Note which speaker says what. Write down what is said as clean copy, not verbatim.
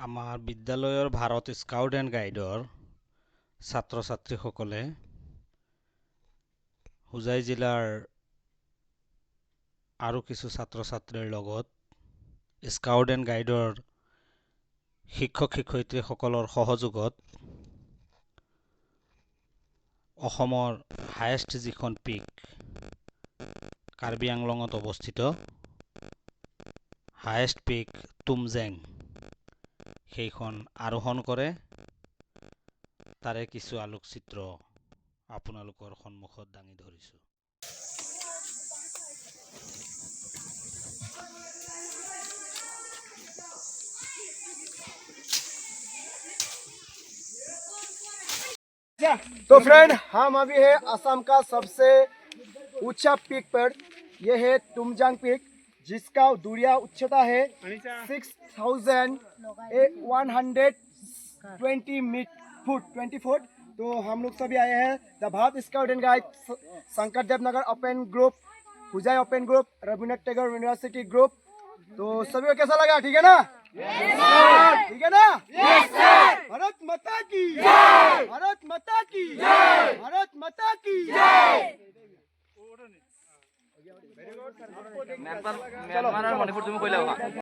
Speaker 1: আমাৰ বিদ্যালয়ৰ Bharat scout and গাইডৰ ছাত্ৰ ছাত্ৰীসকলে হোজাই জিলাৰ আৰু কিছু ছাত্ৰ ছাত্ৰীৰ লগত স্কাউট এণ্ড গাইডৰ শিক্ষক শিক্ষয়িত্ৰীসকলৰ সহযোগত অসমৰ হায়েষ্ট যিখন পিক কাৰ্বি আংলঙত অৱস্থিত হায়েষ্ট পিক তুমজেং সেইখন আৰোহণ কৰে। তাৰে কিছু আলোকচিত্ৰ আপোনালোকৰ সন্মুখত দাঙি ধৰিছোঁ।
Speaker 2: तो फ्रेंड हम अभी है असम का सबसे ऊंचा पीक पर। यह है तुमजांग पीक, जिसका दूरिया उच्चता है 6120 फुट। तो हम लोग सभी आए हैं the Bharat scout and guide Shankar Dev Nagar open group, Hojai open group, Rabindranath Tagore university group. तो सभी को कैसा लगा? ठीक है ना? ठीक है ना? भारत माता की जय! भारत माता की जय! भारत माता की जय!
Speaker 3: म्यांमार और मणिपुर तुम्हें कोई लगा